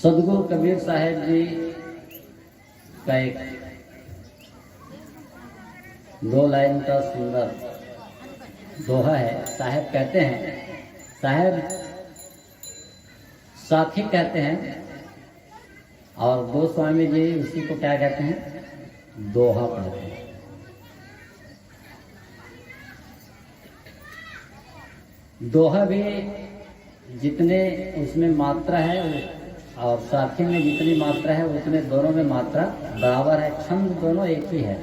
सदगुरु कबीर साहेब जी का एक 2 लाइन का सुंदर दोहा है। साहेब कहते हैं, साहेब साथी कहते हैं और गोस्वामी जी उसी को क्या कहते हैं, दोहा पढ़ते हैं। दोहा भी जितने उसमें मात्रा है और साथी में जितनी मात्रा है उतने दोनों में मात्रा बराबर है, छंद दोनों एक ही है।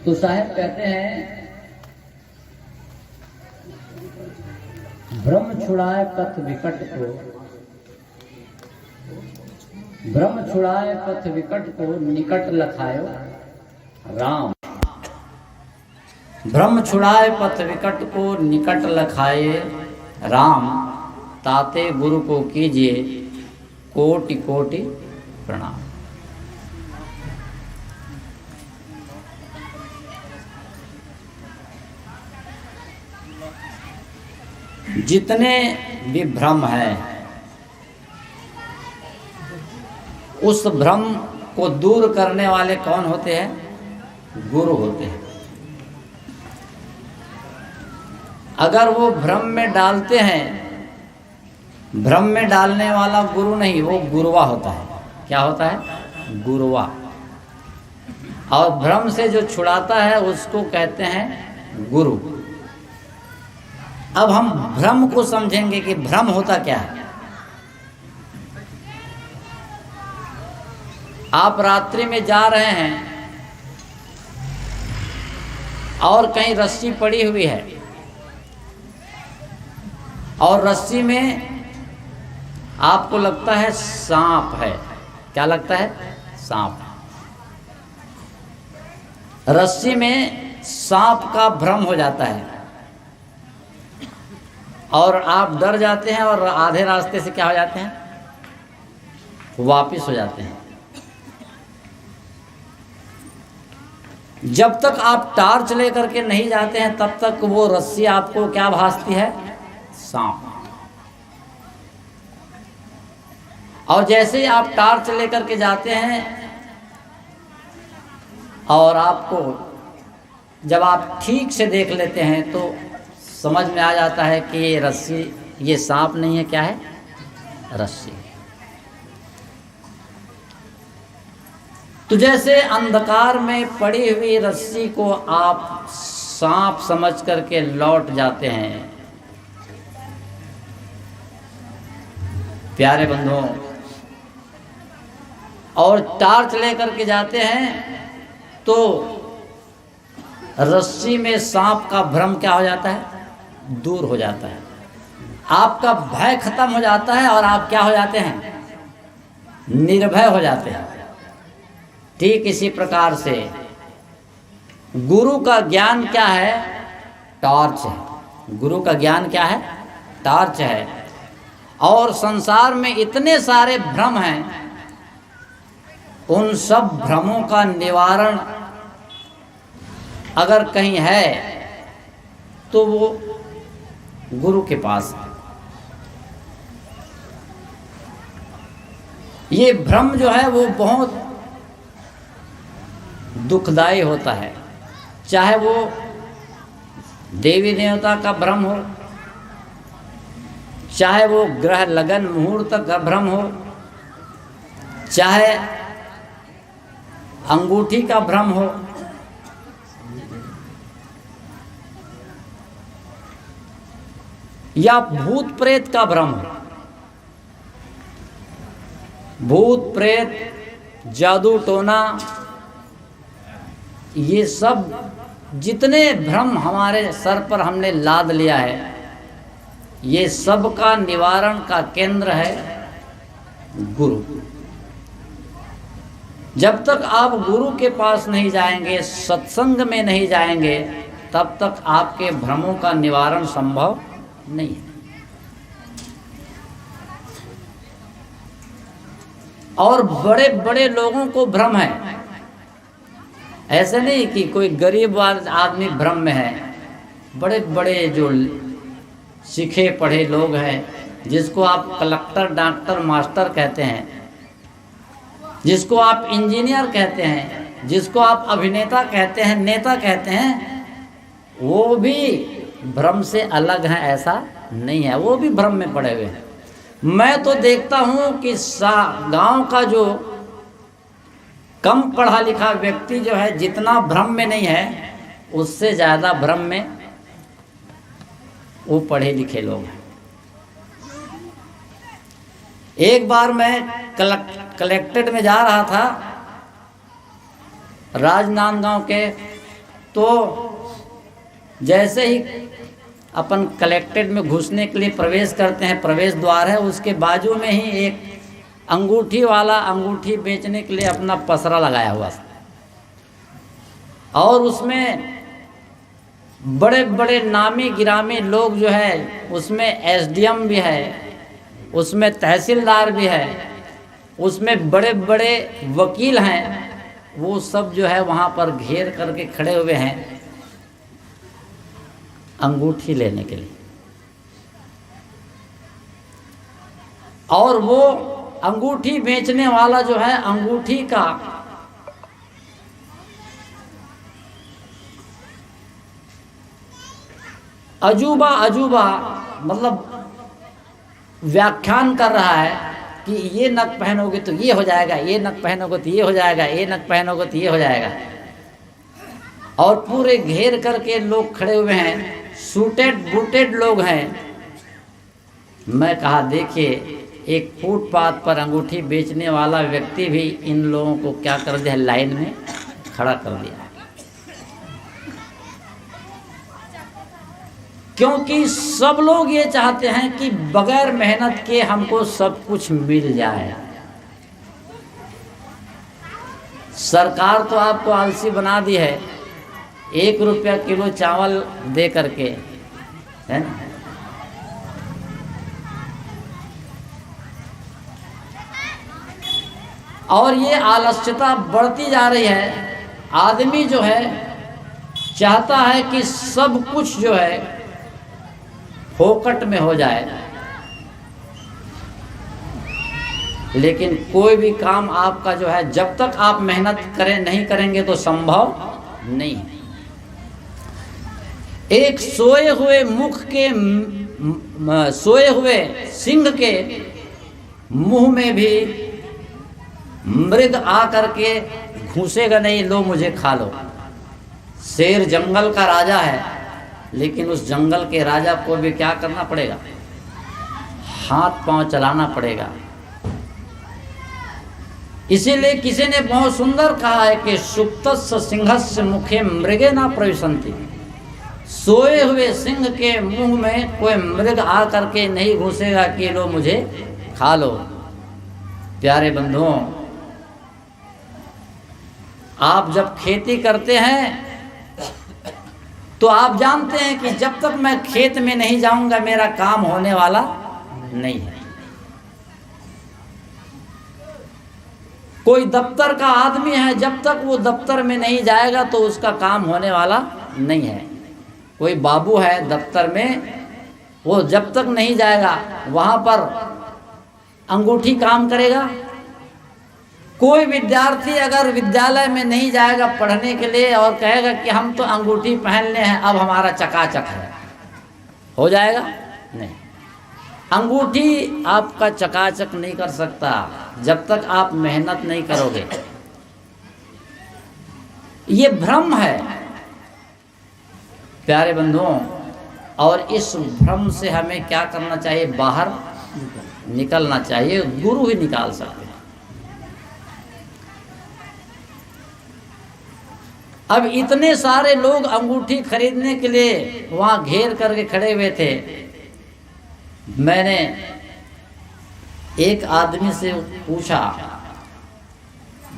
तो साहेब कहते हैं, भ्रम छुड़ाए पथ विकट को, भ्रम छुड़ाए पथ विकट को निकट लखायो राम। भ्रम छुड़ाए पथ विकट को निकट लखाए राम, ताते गुरु को कीजिए कोटि कोटि प्रणाम। जितने भी भ्रम है उस भ्रम को दूर करने वाले कौन होते हैं, गुरु होते हैं। अगर वो भ्रम में डालते हैं, भ्रम में डालने वाला गुरु नहीं, वो गुरुवा होता है। क्या होता है, गुरुवा। और भ्रम से जो छुड़ाता है उसको कहते हैं गुरु। अब हम भ्रम को समझेंगे कि भ्रम होता क्या है। आप रात्रि में जा रहे हैं और कहीं रस्सी पड़ी हुई है और रस्सी में आपको लगता है सांप है। क्या लगता है, सांप। रस्सी में सांप का भ्रम हो जाता है और आप डर जाते हैं और आधे रास्ते से क्या हो जाते हैं, वापिस हो जाते हैं। जब तक आप टार्च लेकर के नहीं जाते हैं तब तक वो रस्सी आपको क्या भासती है, सांप। और जैसे ही आप टार्च लेकर के जाते हैं और आपको जब आप ठीक से देख लेते हैं तो समझ में आ जाता है कि ये रस्सी, ये सांप नहीं है, क्या है, रस्सी। तो जैसे अंधकार में पड़ी हुई रस्सी को आप सांप समझ करके लौट जाते हैं, प्यारे बंधुओं, और टार्च लेकर के जाते हैं तो रस्सी में सांप का भ्रम क्या हो जाता है, दूर हो जाता है। आपका भय खत्म हो जाता है और आप क्या हो जाते हैं, निर्भय हो जाते हैं। ठीक इसी प्रकार से गुरु का ज्ञान क्या है, टॉर्च है। गुरु का ज्ञान क्या है, टॉर्च है। और संसार में इतने सारे भ्रम हैं, उन सब भ्रमों का निवारण अगर कहीं है तो वो गुरु के पास है। ये भ्रम जो है वो बहुत दुखदाई होता है, चाहे वो देवी देवता का भ्रम हो, चाहे वो ग्रह लगन मुहूर्त का भ्रम हो, चाहे अंगूठी का भ्रम हो, या भूत प्रेत का भ्रम हो। भूत प्रेत, जादू टोना, ये सब जितने भ्रम हमारे सर पर हमने लाद लिया है, ये सब का निवारण का केंद्र है गुरु। जब तक आप गुरु के पास नहीं जाएंगे, सत्संग में नहीं जाएंगे, तब तक आपके भ्रमों का निवारण संभव नहीं है। और बड़े बड़े लोगों को भ्रम है, ऐसे नहीं कि कोई गरीब आदमी भ्रम में है। बड़े बड़े जो सीखे पढ़े लोग हैं, जिसको आप कलेक्टर, डॉक्टर, मास्टर कहते हैं, जिसको आप इंजीनियर कहते हैं, जिसको आप अभिनेता कहते हैं, नेता कहते हैं, वो भी भ्रम से अलग हैं ऐसा नहीं है, वो भी भ्रम में पड़े हुए हैं। मैं तो देखता हूँ कि गांव का जो कम पढ़ा लिखा व्यक्ति जो है, जितना भ्रम में नहीं है, उससे ज़्यादा भ्रम में वो पढ़े लिखे लोग हैं। एक बार मैं कलेक्ट्रेट में जा रहा था राजनांदगांव के, तो जैसे ही अपन कलेक्ट्रेट में घुसने के लिए प्रवेश करते हैं, प्रवेश द्वार है, उसके बाजू में ही एक अंगूठी वाला अंगूठी बेचने के लिए अपना पसरा लगाया हुआ था, और उसमें बड़े बड़े नामी गिरामी लोग जो है, उसमें एसडीएम भी है, उसमें तहसीलदार भी है, उसमें बड़े बड़े वकील हैं, वो सब जो है वहाँ पर घेर करके खड़े हुए हैं अंगूठी लेने के लिए। और वो अंगूठी बेचने वाला जो है, अंगूठी का अजूबा मतलब व्याख्यान कर रहा है कि ये नग पहनोगे तो ये हो जाएगा, ये नग पहनोगे तो ये हो जाएगा, ये नग पहनोगे तो ये हो जाएगा। और पूरे घेर करके लोग खड़े हुए हैं, सूटेड बूटेड लोग हैं। मैं कहा देखिए, एक फुटपाथ पर अंगूठी बेचने वाला व्यक्ति भी इन लोगों को क्या कर दिया, लाइन में खड़ा कर दिया। क्योंकि सब लोग ये चाहते हैं कि बगैर मेहनत के हमको सब कुछ मिल जाए। सरकार तो आपको आलसी बना दी है, 1 रुपया किलो चावल दे करके, है ना। और ये आलस्यता बढ़ती जा रही है। आदमी जो है चाहता है कि सब कुछ जो है फोकट में हो जाए, लेकिन कोई भी काम आपका जो है, जब तक आप मेहनत नहीं करेंगे तो संभव नहीं है। एक सोए हुए मुख के, सोए हुए सिंह के मुंह में भी मृग आकर के घुसेगा नहीं, लो मुझे खा लो। शेर जंगल का राजा है, लेकिन उस जंगल के राजा को भी क्या करना पड़ेगा, हाथ पांव चलाना पड़ेगा। इसीलिए किसी ने बहुत सुंदर कहा है कि सुप्तस्य सिंहस्य मुखे मृगे ना प्रविशन्ति। सोए हुए सिंह के मुंह में कोई मृग आ करके नहीं घुसेगा कि लो मुझे खा लो। प्यारे बंधुओं, आप जब खेती करते हैं तो आप जानते हैं कि जब तक मैं खेत में नहीं जाऊंगा मेरा काम होने वाला नहीं है। कोई दफ्तर का आदमी है, जब तक वो दफ्तर में नहीं जाएगा तो उसका काम होने वाला नहीं है। कोई बाबू है दफ्तर में, वो जब तक नहीं जाएगा वहाँ पर अंगूठी काम करेगा। कोई विद्यार्थी अगर विद्यालय में नहीं जाएगा पढ़ने के लिए और कहेगा कि हम तो अंगूठी पहन ले हैं, अब हमारा चकाचक है, हो जाएगा? नहीं। अंगूठी आपका चकाचक नहीं कर सकता जब तक आप मेहनत नहीं करोगे। ये भ्रम है प्यारे बंधुओं, और इस भ्रम से हमें क्या करना चाहिए, बाहर निकलना चाहिए। गुरु ही निकाल सकते हैं। अब इतने सारे लोग अंगूठी खरीदने के लिए वहाँ घेर करके खड़े हुए थे। मैंने एक आदमी से पूछा,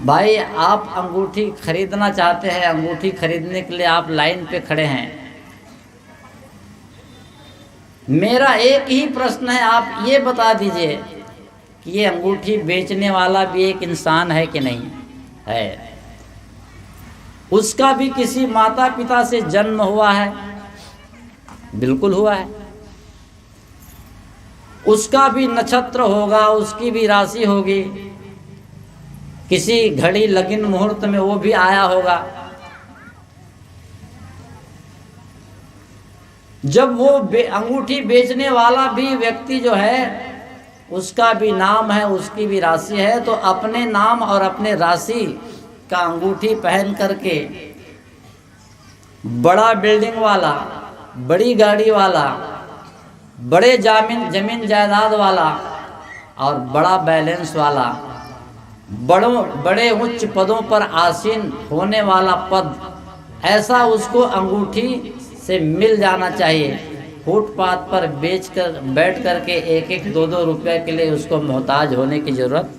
भाई आप अंगूठी खरीदना चाहते हैं, अंगूठी खरीदने के लिए आप लाइन पे खड़े हैं, मेरा एक ही प्रश्न है, आप ये बता दीजिए कि ये अंगूठी बेचने वाला भी एक इंसान है कि नहीं है? उसका भी किसी माता पिता से जन्म हुआ है? बिल्कुल हुआ है। उसका भी नक्षत्र होगा, उसकी भी राशि होगी, किसी घड़ी लगिन मुहूर्त में वो भी आया होगा। जब वो अंगूठी बेचने वाला भी व्यक्ति जो है उसका भी नाम है, उसकी भी राशि है, तो अपने नाम और अपने राशि का अंगूठी पहन करके बड़ा बिल्डिंग वाला, बड़ी गाड़ी वाला, बड़े जमीन जायदाद वाला और बड़ा बैलेंस वाला, बड़े उच्च पदों पर आसीन होने वाला पद, ऐसा उसको अंगूठी से मिल जाना चाहिए। फुटपाथ पर बैठ करके 1-1, 2-2 रुपए के लिए उसको मोहताज होने की जरूरत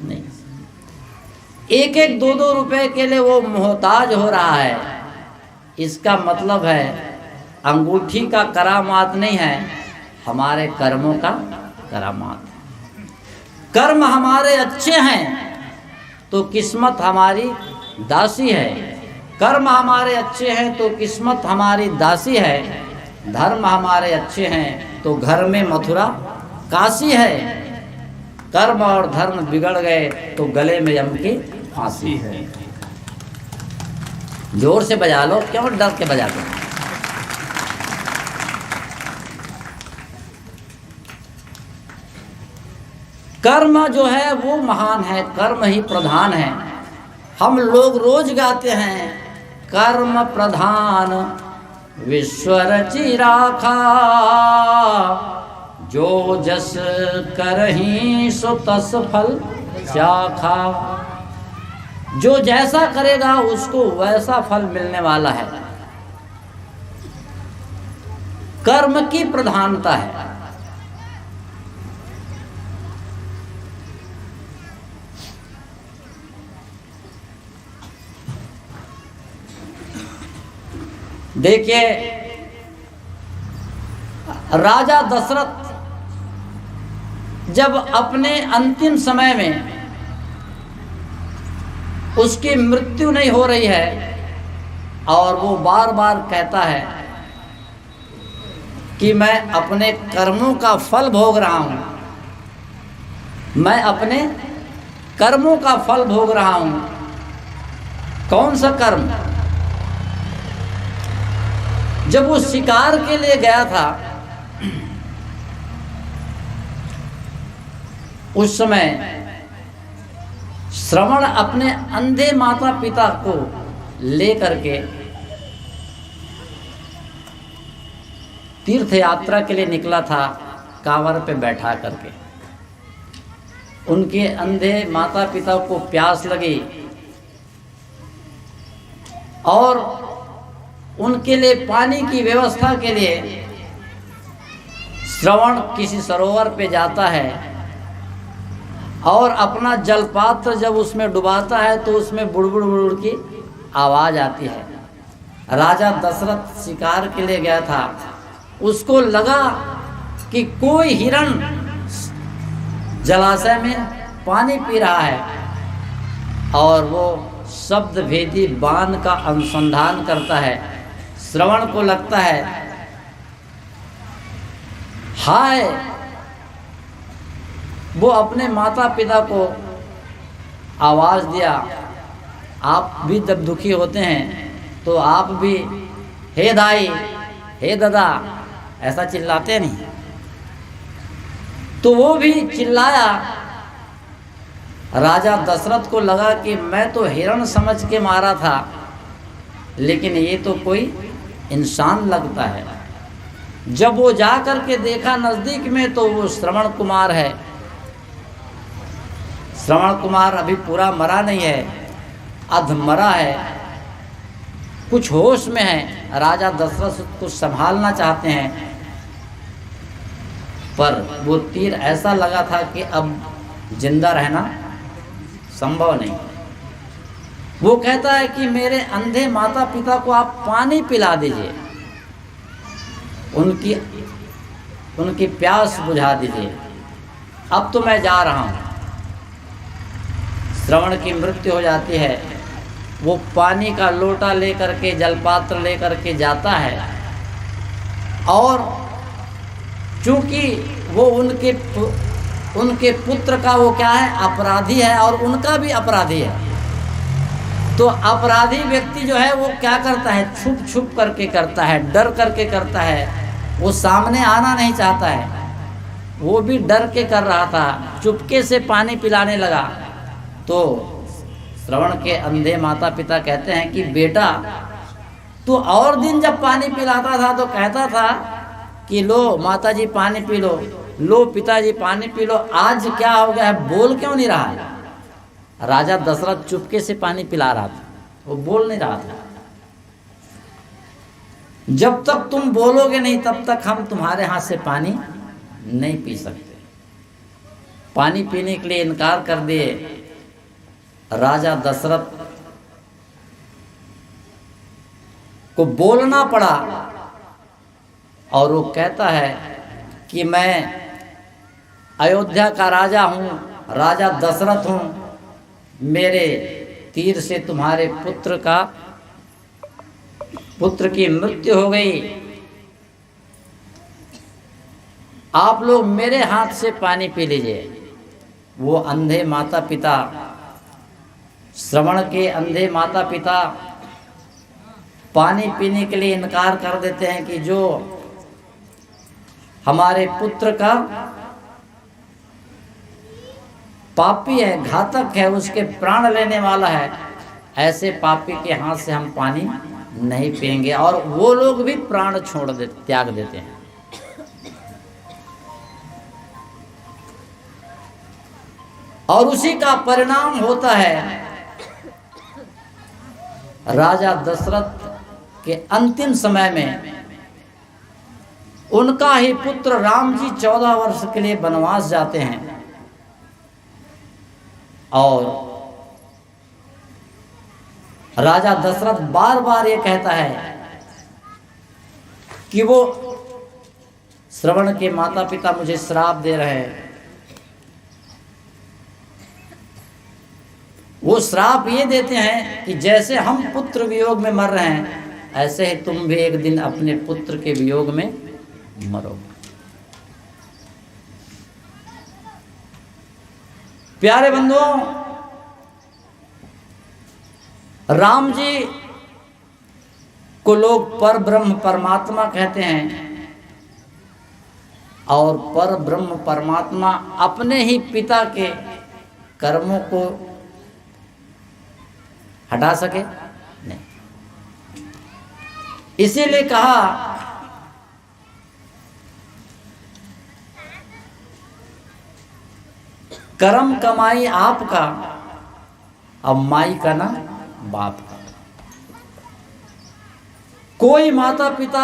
नहीं। 1-1, 2-2 रुपए के लिए वो मोहताज हो रहा है, इसका मतलब है अंगूठी का करामात नहीं है, हमारे कर्मों का करामात। कर्म हमारे अच्छे हैं तो किस्मत हमारी दासी है, कर्म हमारे अच्छे हैं तो किस्मत हमारी दासी है, धर्म हमारे अच्छे हैं तो घर में मथुरा काशी है, कर्म और धर्म बिगड़ गए तो गले में यम की फांसी है। जोर से बजा लो, क्यों डर के बजाते हो? कर्म जो है वो महान है, कर्म ही प्रधान है। हम लोग रोज गाते हैं, कर्म प्रधान विश्व रचि राखा, जो जस करहीं सो तस फल चाखा। जो जैसा करेगा उसको वैसा फल मिलने वाला है। कर्म की प्रधानता है। देखिए, राजा दशरथ जब अपने अंतिम समय में उसकी मृत्यु नहीं हो रही है और वो बार बार कहता है कि मैं अपने कर्मों का फल भोग रहा हूं, मैं अपने कर्मों का फल भोग रहा हूं। कौन सा कर्म? जब वो शिकार के लिए गया था उस समय श्रवण अपने अंधे माता पिता को लेकर के तीर्थ यात्रा के लिए निकला था, कांवर पे बैठा करके। उनके अंधे माता पिता को प्यास लगी और उनके लिए पानी की व्यवस्था के लिए श्रवण किसी सरोवर पे जाता है और अपना जलपात्र जब उसमें डुबाता है तो उसमें बुड़बुड़ बुड़बुड़ की आवाज आती है। राजा दशरथ शिकार के लिए गया था, उसको लगा कि कोई हिरण जलाशय में पानी पी रहा है और वो शब्द भेदी बाण का अनुसंधान करता है। श्रवण को लगता है हाय, वो अपने माता पिता को आवाज दिया। आप भी जब दुखी होते हैं तो आप भी हे दाई, हे दादा ऐसा चिल्लाते नहीं? तो वो भी चिल्लाया। राजा दशरथ को लगा कि मैं तो हिरण समझ के मारा था, लेकिन ये तो कोई इंसान लगता है। जब वो जा कर के देखा नजदीक में तो वो श्रवण कुमार है। श्रवण कुमार अभी पूरा मरा नहीं है, अधमरा है, कुछ होश में है। राजा दशरथ को संभालना चाहते हैं, पर वो तीर ऐसा लगा था कि अब जिंदा रहना संभव नहीं। वो कहता है कि मेरे अंधे माता पिता को आप पानी पिला दीजिए, उनकी प्यास बुझा दीजिए, अब तो मैं जा रहा हूँ। श्रवण की मृत्यु हो जाती है। वो पानी का लोटा लेकर के, जलपात्र लेकर के जाता है और चूँकि वो उनके पुत्र का वो क्या है, अपराधी है और उनका भी अपराधी है। तो अपराधी व्यक्ति जो है वो क्या करता है, छुप छुप करके करता है, डर करके करता है, वो सामने आना नहीं चाहता है। वो भी डर के कर रहा था, चुपके से पानी पिलाने लगा। तो श्रवण के अंधे माता पिता कहते हैं कि बेटा तो और दिन जब पानी पिलाता था तो कहता था कि लो माता जी पानी पी लो, लो पिताजी पानी पी लो, आज क्या हो गया है, बोल क्यों नहीं रहा है? राजा दशरथ चुपके से पानी पिला रहा था, वो बोल नहीं रहा था। जब तक तुम बोलोगे नहीं तब तक हम तुम्हारे हाथ से पानी नहीं पी सकते। पानी पीने के लिए इनकार कर दिए। राजा दशरथ को बोलना पड़ा और वो कहता है कि मैं अयोध्या का राजा हूँ, राजा दशरथ हूँ, मेरे तीर से तुम्हारे पुत्र की मृत्यु हो गई, आप लोग मेरे हाथ से पानी पी लीजिए। वो अंधे माता पिता, श्रवण के अंधे माता पिता पानी पीने के लिए इनकार कर देते हैं कि जो हमारे पुत्र का पापी है, घातक है, उसके प्राण लेने वाला है, ऐसे पापी के हाथ से हम पानी नहीं पिएंगे। और वो लोग भी प्राण त्याग देते हैं। और उसी का परिणाम होता है राजा दशरथ के अंतिम समय में उनका ही पुत्र राम जी 14 वर्ष के लिए वनवास जाते हैं। और राजा दशरथ बार बार ये कहता है कि वो श्रवण के माता पिता मुझे श्राप दे रहे हैं। वो श्राप ये देते हैं कि जैसे हम पुत्र वियोग में मर रहे हैं, ऐसे ही तुम भी एक दिन अपने पुत्र के वियोग में मरोगे। प्यारे बंधुओं, राम जी को लोग पर ब्रह्म परमात्मा कहते हैं और पर ब्रह्म परमात्मा अपने ही पिता के कर्मों को हटा सके नहीं। इसीलिए कहा कर्म कमाई आपका, अब माई का ना बाप का। कोई माता पिता,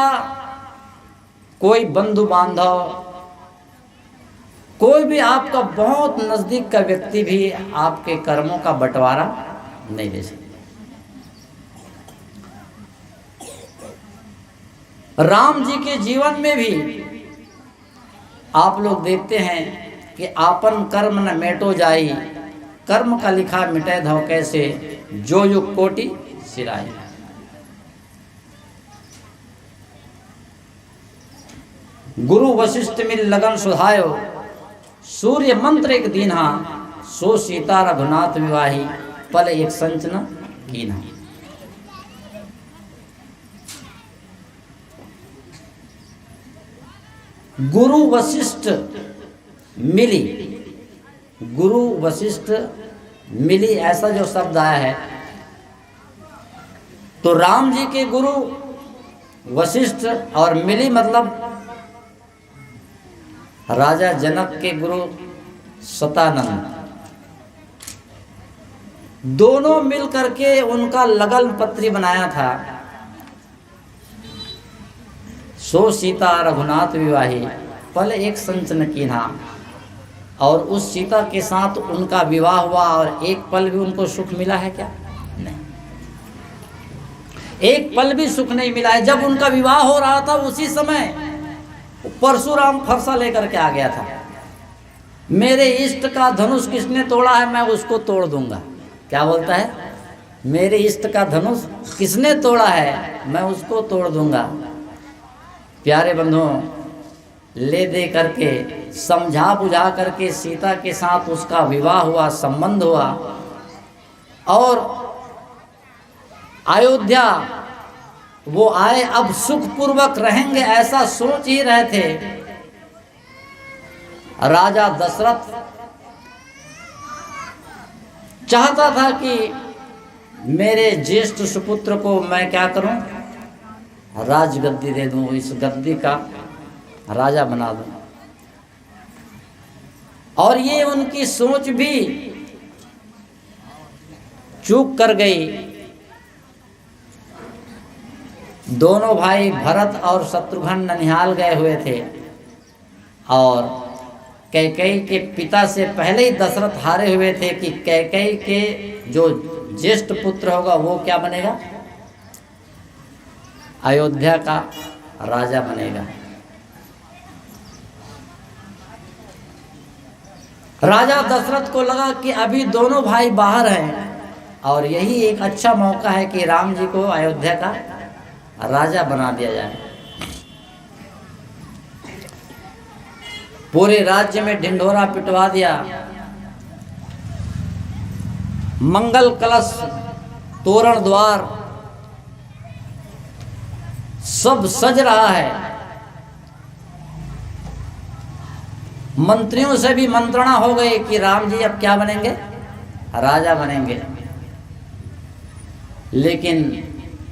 कोई बंधु बांधव, कोई भी आपका बहुत नजदीक का व्यक्ति भी आपके कर्मों का बंटवारा नहीं दे सकते। राम जी के जीवन में भी आप लोग देखते हैं कि आपन कर्म न मेटो जाई, कर्म का लिखा मिटे धो कैसे, जो युग कोटि सिराई। गुरु वशिष्ठ मिल लगन सुधायो, सूर्य मंत्र एक दीन्हा, सो सीता रघुनाथ विवाही, पल एक संचन कीन्हा। गुरु वशिष्ठ मिली, गुरु वशिष्ठ मिली ऐसा जो शब्द आया है, तो राम जी के गुरु वशिष्ठ और मिली मतलब राजा जनक के गुरु सतानंद, दोनों मिल करके उनका लगन पत्री बनाया था। सो सीता रघुनाथ विवाही, पल एक संचन कीन्हा। और उस सीता के साथ उनका विवाह हुआ और एक पल भी उनको सुख मिला है क्या? नहीं, एक पल भी सुख नहीं मिला है। जब उनका विवाह हो रहा था उसी समय परशुराम फरसा लेकर के आ गया था। मेरे इष्ट का धनुष किसने तोड़ा है, मैं उसको तोड़ दूंगा। क्या बोलता है? मेरे इष्ट का धनुष किसने तोड़ा है, मैं उसको तोड़ दूंगा। प्यारे बंधुओं, ले दे करके समझा बुझा करके सीता के साथ उसका विवाह हुआ, संबंध हुआ और अयोध्या वो आए। अब सुखपूर्वक रहेंगे ऐसा सोच ही रहे थे। राजा दशरथ चाहता था कि मेरे ज्येष्ठ सुपुत्र को मैं क्या करूं, राजगद्दी दे दूं, इस गद्दी का राजा बना दूं। और ये उनकी सोच भी चूक कर गई। दोनों भाई भरत और शत्रुघ्न ननिहाल गए हुए थे और कैकेयी के पिता से पहले ही दशरथ हारे हुए थे कि कैकेयी के जो ज्येष्ठ पुत्र होगा वो क्या बनेगा, अयोध्या का राजा बनेगा। राजा दशरथ को लगा कि अभी दोनों भाई बाहर हैं और यही एक अच्छा मौका है कि राम जी को अयोध्या का राजा बना दिया जाए। पूरे राज्य में ढिंढोरा पिटवा दिया। मंगल कलश, तोरण द्वार सब सज रहा है। मंत्रियों से भी मंत्रणा हो गई कि राम जी अब क्या बनेंगे, राजा बनेंगे। लेकिन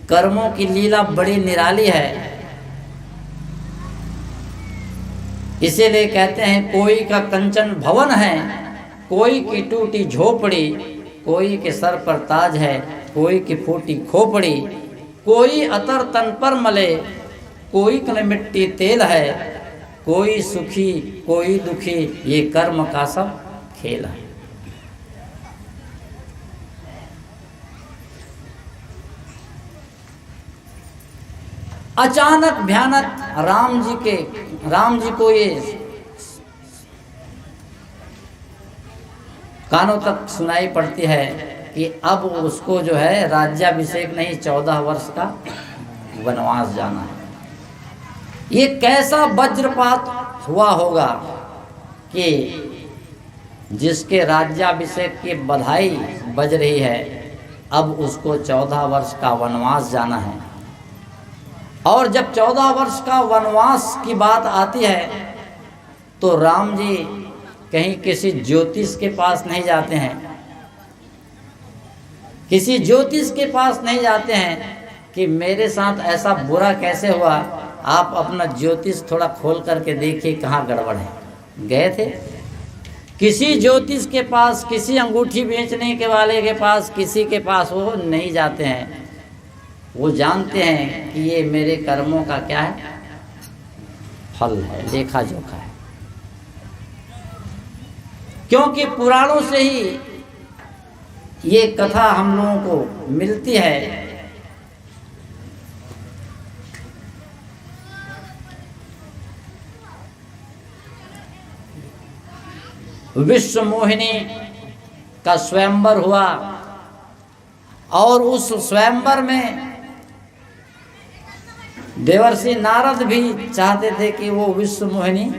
कर्मों की लीला बड़ी निराली है। इसीलिए कहते हैं कोई का कंचन भवन है, कोई की टूटी झोपड़ी, कोई के सर पर ताज है, कोई की फूटी खोपड़ी, कोई अतर तन पर मले, कोई कन मिट्टी तेल है, कोई सुखी कोई दुखी, ये कर्म का सब खेल है। अचानक भयानक राम जी को ये कानों तक सुनाई पड़ती है कि अब उसको जो है राज्याभिषेक नहीं 14 वर्ष का वनवास जाना है। ये कैसा वज्रपात हुआ होगा कि जिसके राज्याभिषेक की बधाई बज रही है अब उसको 14 वर्ष का वनवास जाना है। और जब 14 वर्ष का वनवास की बात आती है तो राम जी कहीं किसी ज्योतिष के पास नहीं जाते हैं, किसी ज्योतिष के पास नहीं जाते हैं कि मेरे साथ ऐसा बुरा कैसे हुआ, आप अपना ज्योतिष थोड़ा खोल करके देखिए कहाँ गड़बड़ है। गए थे किसी ज्योतिष के पास, किसी अंगूठी बेचने के वाले के पास, किसी के पास वो नहीं जाते हैं। वो जानते हैं कि ये मेरे कर्मों का क्या है, फल है, लेखा जोखा है। क्योंकि पुराणों से ही ये कथा हम लोगों को मिलती है। विश्व मोहिनी का स्वयंवर हुआ और उस स्वयंवर में देवर्षि नारद भी चाहते थे कि वो विश्व मोहिनी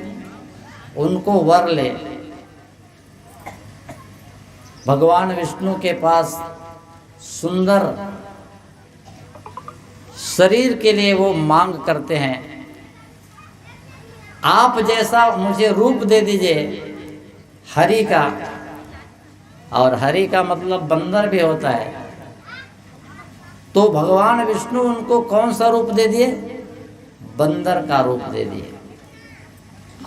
उनको वर ले। भगवान विष्णु के पास सुंदर शरीर के लिए वो मांग करते हैं, आप जैसा मुझे रूप दे दीजिए हरि का। और हरि का मतलब बंदर भी होता है। तो भगवान विष्णु उनको कौन सा रूप दे दिए, बंदर का रूप दे दिए।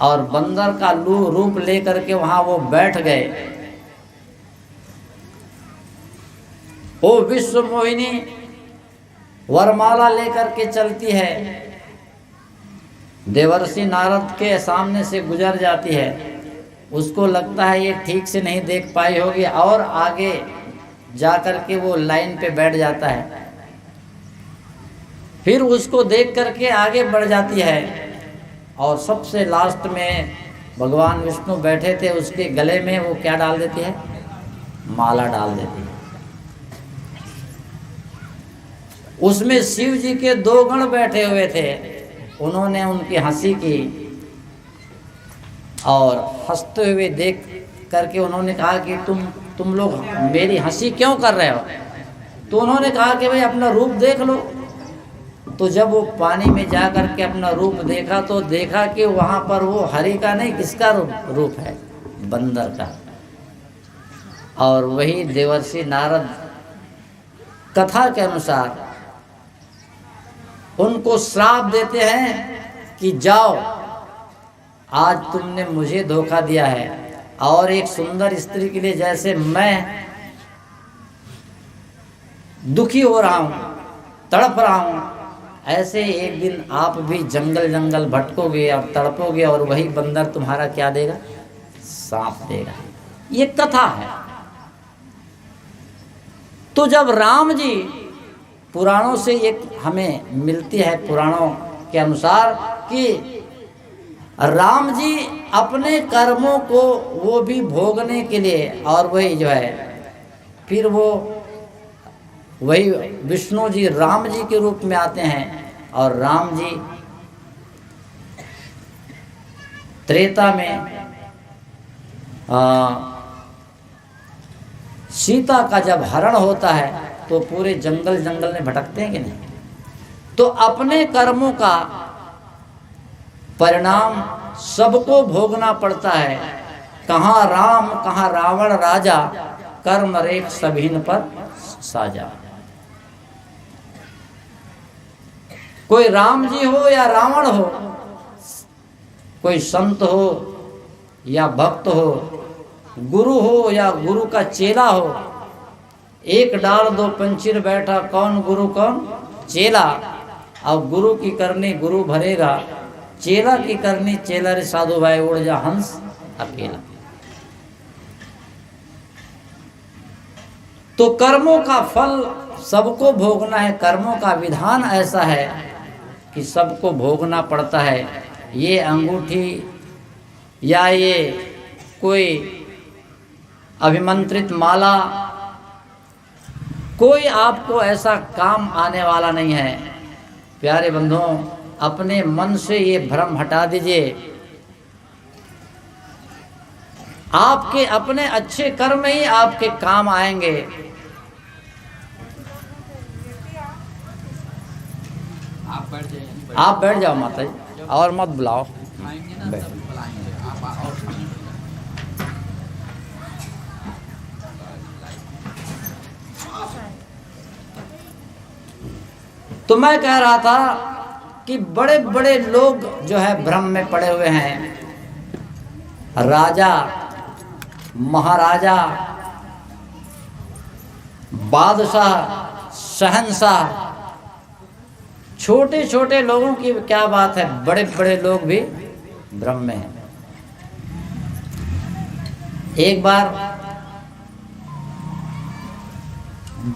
और बंदर का रूप लेकर के वहां वो बैठ गए। वो विश्व मोहिनी वरमाला लेकर के चलती है, देवर्षि नारद के सामने से गुजर जाती है। उसको लगता है ये ठीक से नहीं देख पाई होगी और आगे जाकर के वो लाइन पे बैठ जाता है। फिर उसको देख करके आगे बढ़ जाती है और सबसे लास्ट में भगवान विष्णु बैठे थे, उसके गले में वो क्या डाल देती है, माला डाल देती है। उसमें शिव जी के 2 गण बैठे हुए थे। उन्होंने उनकी हंसी की और हंसते हुए देख करके उन्होंने कहा कि तुम लोग मेरी हंसी क्यों कर रहे हो? तो उन्होंने कहा कि भाई अपना रूप देख लो। तो जब वो पानी में जा कर के अपना रूप देखा तो देखा कि वहाँ पर वो हरि का नहीं, किसका रूप है? बंदर का। और वही देवर्षि नारद कथा के अनुसार उनको श्राप देते हैं कि जाओ, आज तुमने मुझे धोखा दिया है और एक सुंदर स्त्री के लिए जैसे मैं दुखी हो रहा हूँ, तड़प रहा हूँ, ऐसे एक दिन आप भी जंगल जंगल भटकोगे और तड़पोगे और वही बंदर तुम्हारा क्या देगा? सांप देगा। ये कथा है। तो जब राम जी, पुराणों से एक हमें मिलती है पुराणों के अनुसार कि राम जी अपने कर्मों को वो भी भोगने के लिए, और वही जो है फिर वो वही विष्णु जी राम जी के रूप में आते हैं और राम जी त्रेता में सीता का जब हरण होता है तो पूरे जंगल जंगल में भटकते हैं कि नहीं? तो अपने कर्मों का परिणाम सबको भोगना पड़ता है। कहाँ राम कहाँ रावण राजा, कर्म रेख सभीन पर साजा। कोई राम जी हो या रावण हो, कोई संत हो या भक्त हो, गुरु हो या गुरु का चेला हो, एक डाल दो पंचिर बैठा, कौन गुरु कौन चेला। अब गुरु की करनी गुरु भरेगा, चेला की करनी चेला रे साधु भाई, उड़ जा हंस अकेला। तो कर्मों का फल सबको भोगना है। कर्मों का विधान ऐसा है कि सबको भोगना पड़ता है। ये अंगूठी या ये कोई अभिमंत्रित माला कोई आपको ऐसा काम आने वाला नहीं है। प्यारे बंधुओं, अपने मन से ये भ्रम हटा दीजिए। आपके अपने अच्छे कर्म ही आपके काम आएंगे। आप बैठ जाओ माता जी, और मत बुलाओ। तो मैं कह रहा था कि बड़े बड़े लोग जो है भ्रम में पड़े हुए हैं। राजा, महाराजा, बादशाह, शहंशाह, छोटे छोटे लोगों की क्या बात है, बड़े बड़े लोग भी भ्रम में हैं। एक बार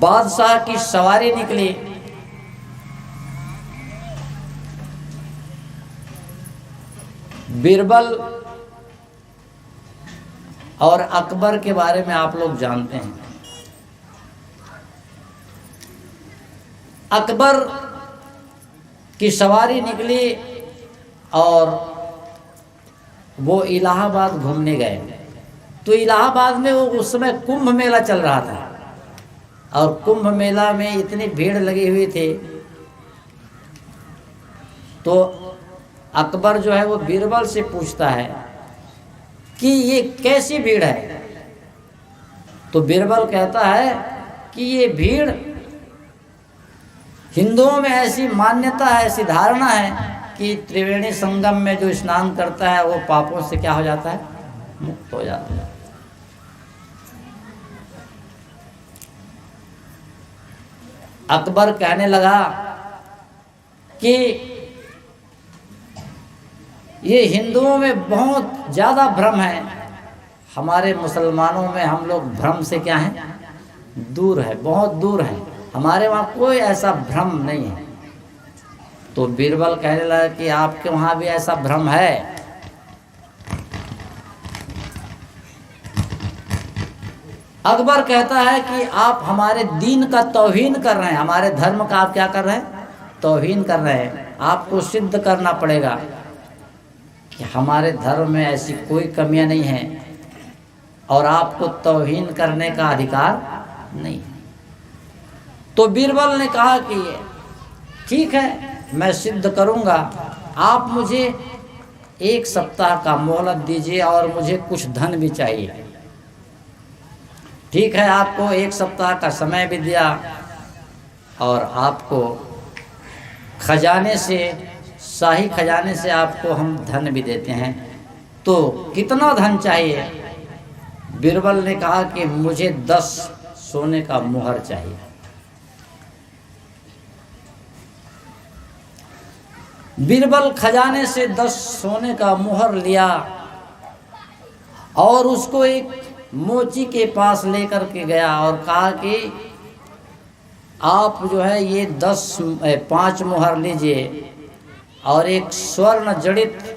बादशाह की सवारी निकली। बीरबल और अकबर के बारे में आप लोग जानते हैं। अकबर की सवारी निकली और वो इलाहाबाद घूमने गए। तो इलाहाबाद में वो उस समय कुंभ मेला चल रहा था और कुंभ मेला में इतनी भीड़ लगी हुई थी। तो अकबर जो है वो बीरबल से पूछता है कि ये कैसी भीड़ है? तो बीरबल कहता है कि ये भीड़, हिंदुओं में ऐसी मान्यता है, ऐसी धारणा है कि त्रिवेणी संगम में जो स्नान करता है वो पापों से क्या हो जाता है? मुक्त हो जाता है। अकबर कहने लगा कि ये हिंदुओं में बहुत ज़्यादा भ्रम है, हमारे मुसलमानों में हम लोग भ्रम से क्या है? दूर है, बहुत दूर है, हमारे वहाँ कोई ऐसा भ्रम नहीं है। तो बीरबल कहने लगा कि आपके वहाँ भी ऐसा भ्रम है। अकबर कहता है कि आप हमारे दीन का तौहीन कर रहे हैं, हमारे धर्म का आप क्या कर रहे हैं? तौहीन कर रहे हैं। आपको सिद्ध करना पड़ेगा कि हमारे धर्म में ऐसी कोई कमियां नहीं है और आपको तौहीन करने का अधिकार नहीं। तो बीरबल ने कहा कि ठीक है, मैं सिद्ध करूंगा, आप मुझे 1 सप्ताह का मोहलत दीजिए और मुझे कुछ धन भी चाहिए। ठीक है, आपको 1 सप्ताह का समय भी दिया और आपको खजाने से, शाही खजाने से आपको हम धन भी देते हैं। तो कितना धन चाहिए? बीरबल ने कहा कि मुझे 10 सोने का मुहर चाहिए। बीरबल खजाने से 10 सोने का मुहर लिया और उसको एक मोची के पास लेकर के गया और कहा कि आप जो है ये 5 मुहर लीजिए और एक स्वर्ण जड़ित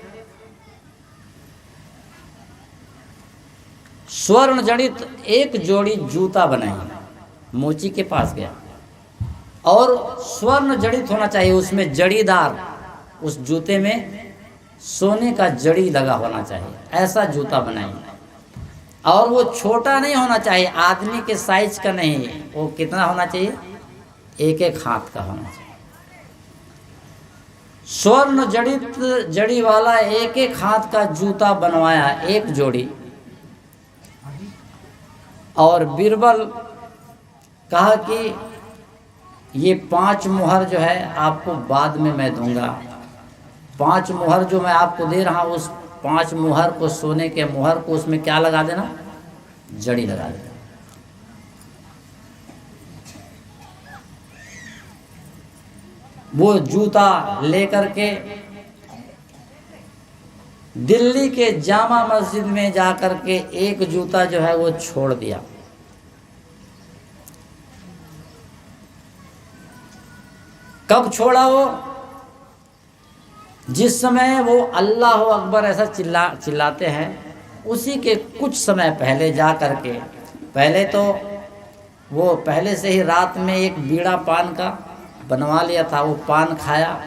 एक जोड़ी जूता बनाई। मोची के पास गया और स्वर्ण जड़ित होना चाहिए, उसमें जड़ीदार, उस जूते में सोने का जड़ी लगा होना चाहिए, ऐसा जूता बनाई। और वो छोटा नहीं होना चाहिए, आदमी के साइज का नहीं, वो कितना होना चाहिए? 1-1 हाथ का होना चाहिए। स्वर्ण जड़ित जड़ी वाला 1-1 हाथ का जूता बनवाया, एक जोड़ी। और बीरबल कहा कि ये 5 मुहर जो है आपको बाद में मैं दूंगा। 5 मुहर जो मैं आपको दे रहा हूँ, उस 5 मुहर को, सोने के मुहर को, उसमें क्या लगा देना? जड़ी लगा देना। वो जूता लेकर के दिल्ली के जामा मस्जिद में जाकर के एक जूता जो है वो छोड़ दिया। कब छोड़ा वो? जिस समय वो अल्लाह अकबर ऐसा चिल्लाते हैं, उसी के कुछ समय पहले जा कर के, पहले तो वो पहले से ही रात में एक बीड़ा पान का बनवा लिया था, वो पान खाया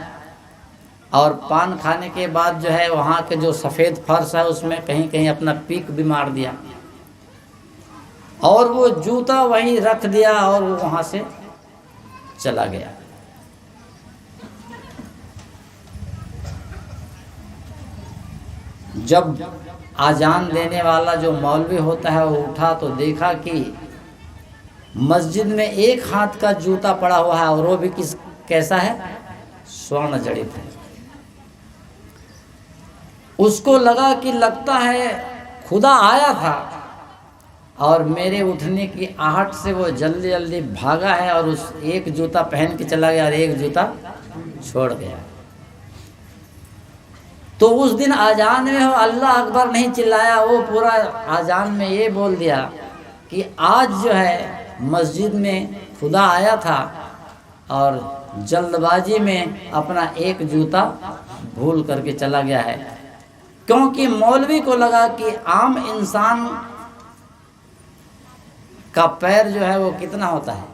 और पान खाने के बाद जो है वहाँ के जो सफ़ेद फर्श है उसमें कहीं कहीं अपना पीक भी मार दिया और वो जूता वहीं रख दिया और वो वहाँ से चला गया। जब आजान देने वाला जो मौलवी होता है वो उठा तो देखा कि मस्जिद में 1 हाथ का जूता पड़ा हुआ है और वो भी कैसा है? स्वर्ण जड़ित है। उसको लगा कि लगता है खुदा आया था और मेरे उठने की आहट से वो जल्दी जल्दी भागा है और उस एक जूता पहन के चला गया और एक जूता छोड़ गया। तो उस दिन आजान में वो अल्लाह अकबर नहीं चिल्लाया, वो पूरा आजान में ये बोल दिया कि आज जो है मस्जिद में खुदा आया था और जल्दबाजी में अपना एक जूता भूल करके चला गया है। क्योंकि मौलवी को लगा कि आम इंसान का पैर जो है वो कितना होता है?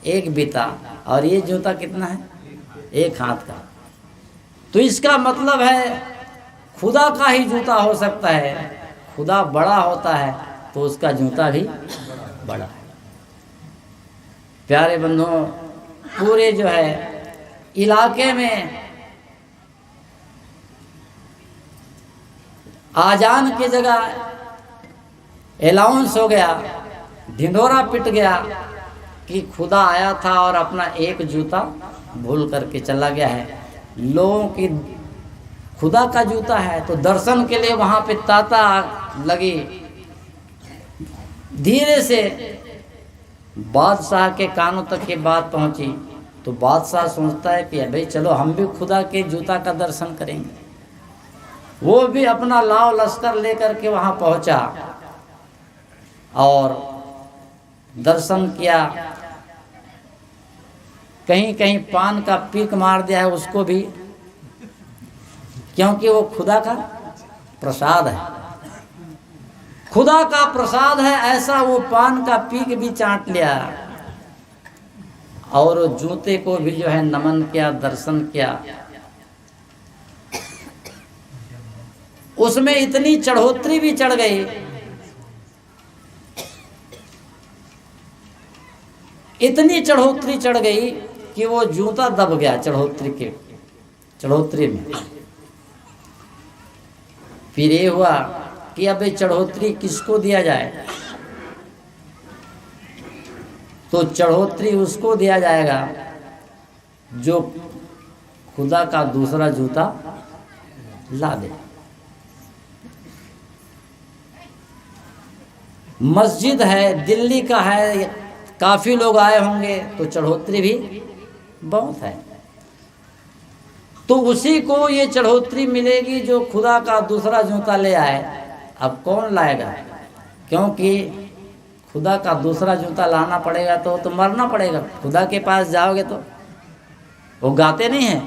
1 बिता, और ये जूता कितना है? 1 हाथ का। तो इसका मतलब है खुदा का ही जूता हो सकता है। खुदा बड़ा होता है तो उसका जूता भी बड़ा है। प्यारे बंधुओं, पूरे जो है इलाके में आजान की जगह अनाउंस हो गया, ढिंढोरा पिट गया कि खुदा आया था और अपना एक जूता भूल करके चला गया है। लोगों की खुदा का जूता है तो दर्शन के लिए वहाँ पे तांता लगी। धीरे से बादशाह के कानों तक ये बात पहुँची तो बादशाह सोचता है कि भाई चलो हम भी खुदा के जूता का दर्शन करेंगे। वो भी अपना लाव लश्कर लेकर के वहाँ पहुँचा और दर्शन किया। कहीं कहीं पान का पीक मार दिया है उसको भी, क्योंकि वो खुदा का प्रसाद है। खुदा का प्रसाद है ऐसा वो पान का पीक भी चाट लिया और जूते को भी जो है नमन किया, दर्शन किया। उसमें इतनी चढ़ोतरी भी चढ़ गई, इतनी चढ़ोतरी चढ़ गई कि वो जूता दब गया चढ़ोतरी में। फिर ये हुआ कि अब ये चढ़ोतरी किसको दिया जाए, तो चढ़ोतरी उसको दिया जाएगा जो खुदा का दूसरा जूता ला दे। मस्जिद है, दिल्ली का है, काफी लोग आए होंगे तो चढ़ोतरी भी बहुत है, तो उसी को ये चढ़ोतरी मिलेगी जो खुदा का दूसरा जूता ले आए। अब कौन लाएगा, क्योंकि खुदा का दूसरा जूता लाना पड़ेगा तो मरना पड़ेगा। खुदा के पास जाओगे तो वो गाते नहीं हैं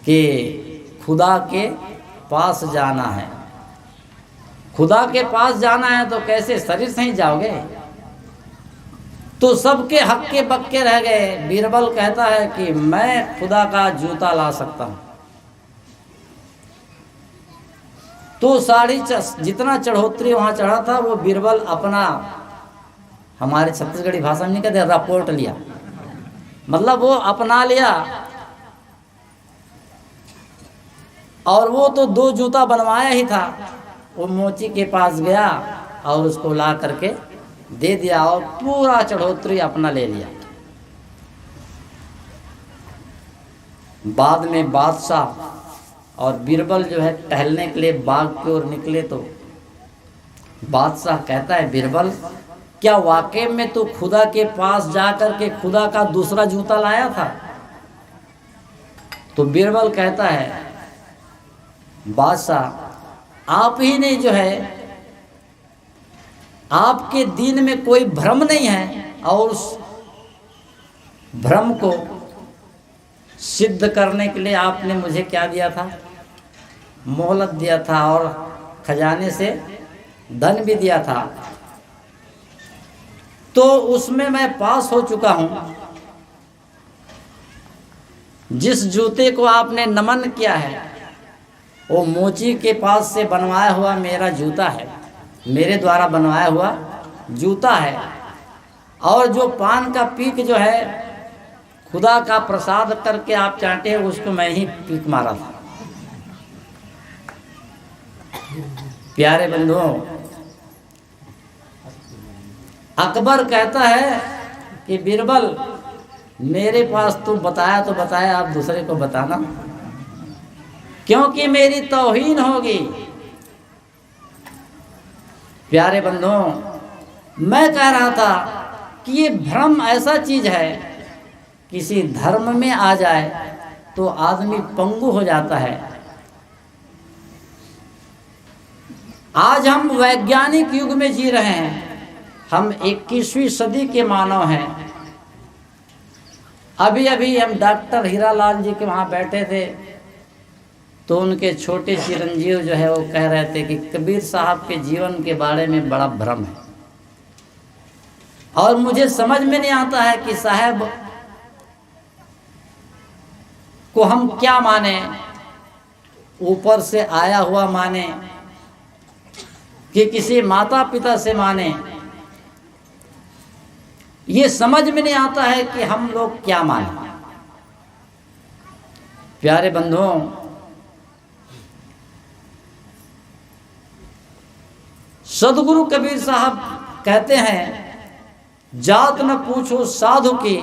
कि खुदा के पास जाना है, खुदा के पास जाना है तो कैसे शरीर से ही जाओगे। तो सबके हक्के बक्के रह गए। बीरबल कहता है कि मैं खुदा का जूता ला सकता हूं। तो जितना चढ़ोतरी वहां चढ़ा था वो बीरबल अपना, हमारे छत्तीसगढ़ी भाषा में नहीं कहते, रपोर्ट लिया, मतलब वो अपना लिया। और वो तो 2 जूता बनवाया ही था, वो मोची के पास गया और उसको ला करके दे दिया और पूरा चढ़ोतरी अपना ले लिया। बाद में बादशाह और बीरबल जो है टहलने के लिए बाग की ओर निकले तो बादशाह कहता है, बीरबल क्या वाकई में तो खुदा के पास जाकर के खुदा का दूसरा जूता लाया था? तो बीरबल कहता है, बादशाह आप ही ने जो है, आपके दीन में कोई भ्रम नहीं है और उस भ्रम को सिद्ध करने के लिए आपने मुझे क्या दिया था? मोहलत दिया था और खजाने से धन भी दिया था, तो उसमें मैं पास हो चुका हूं। जिस जूते को आपने नमन किया है वो मोची के पास से बनवाया हुआ मेरा जूता है, मेरे द्वारा बनवाया हुआ जूता है। और जो पान का पीक जो है खुदा का प्रसाद करके आप चाहते हैं, उसको मैं ही पीक मारा था। प्यारे बंधुओं, अकबर कहता है कि बीरबल मेरे पास तुम बताया तो बताया, आप दूसरे को बताना, क्योंकि मेरी तौहीन होगी। प्यारे बंधुओं, मैं कह रहा था कि ये भ्रम ऐसा चीज है, किसी धर्म में आ जाए तो आदमी पंगु हो जाता है। आज हम वैज्ञानिक युग में जी रहे हैं, हम 21वीं सदी के मानव हैं। अभी अभी हम डॉक्टर हीरालाल जी के वहाँ बैठे थे तो उनके छोटे चिरंजीव जो है वो कह रहे थे कि कबीर साहब के जीवन के बारे में बड़ा भ्रम है, और मुझे समझ में नहीं आता है कि साहब को हम क्या माने, ऊपर से आया हुआ माने कि किसी माता पिता से माने। ये समझ में नहीं आता है कि हम लोग क्या माने। प्यारे बंधुओं, सदगुरु कबीर साहब कहते हैं, जात न पूछो साधु की,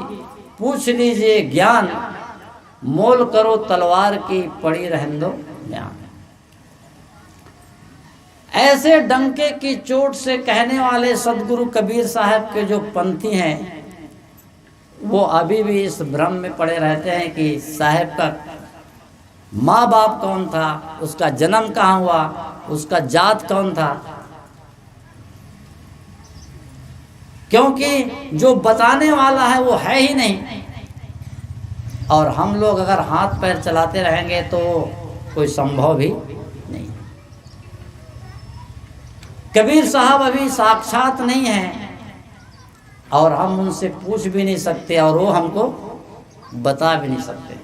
पूछ लीजिए ज्ञान, मोल करो तलवार की, पड़ी रहने दो ज्ञान। ऐसे डंके की चोट से कहने वाले सदगुरु कबीर साहब के जो पंथी हैं वो अभी भी इस भ्रम में पड़े रहते हैं कि साहब का माँ बाप कौन था, उसका जन्म कहाँ हुआ, उसका जात कौन था, क्योंकि जो बताने वाला है वो है ही नहीं। और हम लोग अगर हाथ पैर चलाते रहेंगे तो कोई संभव भी नहीं। कबीर साहब अभी साक्षात नहीं हैं और हम उनसे पूछ भी नहीं सकते और वो हमको बता भी नहीं सकते।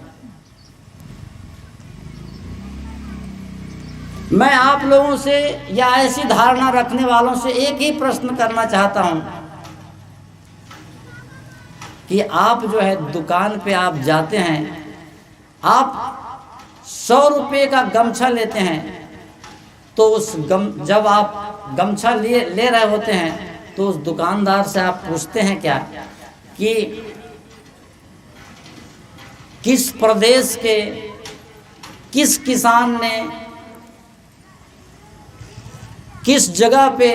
मैं आप लोगों से या ऐसी धारणा रखने वालों से एक ही प्रश्न करना चाहता हूं कि आप जो है दुकान पे आप जाते हैं, आप 100 रुपये का गमछा लेते हैं, तो जब आप गमछा ले रहे होते हैं तो उस दुकानदार से आप पूछते हैं क्या कि किस प्रदेश के किस किसान ने किस जगह पे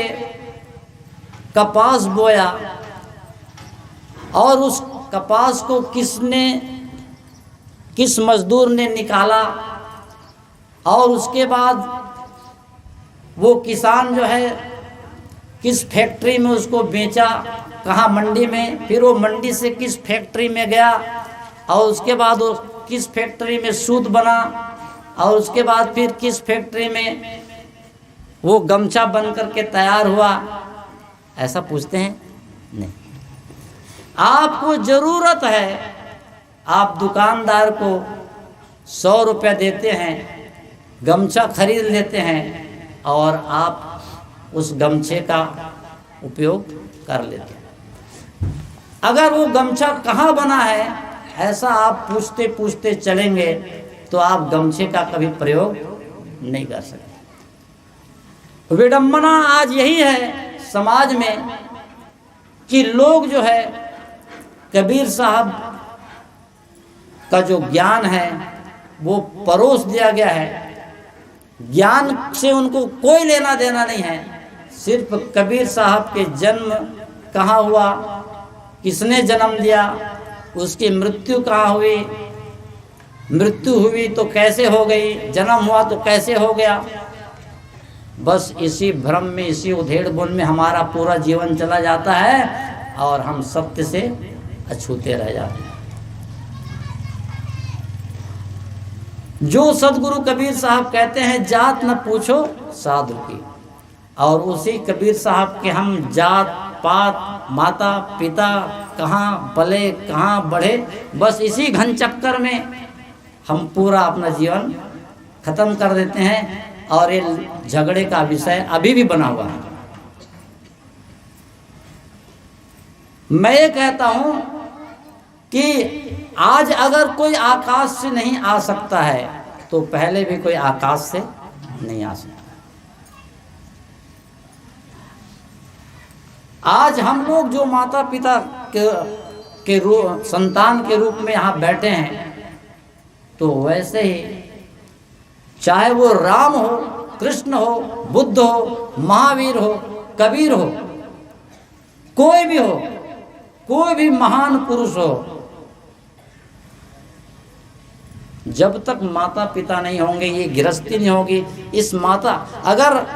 कपास बोया और उस कपास को किस मजदूर ने निकाला और उसके बाद वो किसान जो है किस फैक्ट्री में उसको बेचा, कहाँ मंडी में, फिर वो मंडी से किस फैक्ट्री में गया और उसके बाद वो किस फैक्ट्री में सूत बना और उसके बाद फिर किस फैक्ट्री में वो गमछा बन करके तैयार हुआ। ऐसा पूछते हैं? नहीं। आपको ज़रूरत है, आप दुकानदार को 100 रुपये देते हैं, गमछा खरीद लेते हैं और आप उस गमछे का उपयोग कर लेते हैं। अगर वो गमछा कहाँ बना है ऐसा आप पूछते पूछते चलेंगे तो आप गमछे का कभी प्रयोग नहीं कर सकते। विडंबना आज यही है समाज में कि लोग जो है कबीर साहब का जो ज्ञान है वो परोस दिया गया है, ज्ञान से उनको कोई लेना देना नहीं है। सिर्फ कबीर साहब के जन्म कहाँ हुआ, किसने जन्म दिया, उसकी मृत्यु कहाँ हुई, मृत्यु हुई तो कैसे हो गई, जन्म हुआ तो कैसे हो गया, बस इसी भ्रम में, इसी उधेड़ बुन में हमारा पूरा जीवन चला जाता है और हम सत्य से अछूते रह जाते हैं। जो सदगुरु कबीर साहब कहते हैं जात न पूछो साधु की, और उसी कबीर साहब के हम जात पात माता पिता कहाँ पले कहाँ बढ़े, बस इसी घन चक्कर में हम पूरा अपना जीवन खत्म कर देते हैं और ये झगड़े का विषय अभी भी बना हुआ है। मैं ये कहता हूं कि आज अगर कोई आकाश से नहीं आ सकता है तो पहले भी कोई आकाश से नहीं आ सकता। आज हम लोग जो माता पिता के संतान के रूप में यहाँ बैठे हैं, तो वैसे ही चाहे वो राम हो, कृष्ण हो, बुद्ध हो, महावीर हो, कबीर हो, कोई भी हो, कोई भी महान पुरुष हो, जब तक माता पिता नहीं होंगे, ये गृहस्थी नहीं होगी, इस माता अगर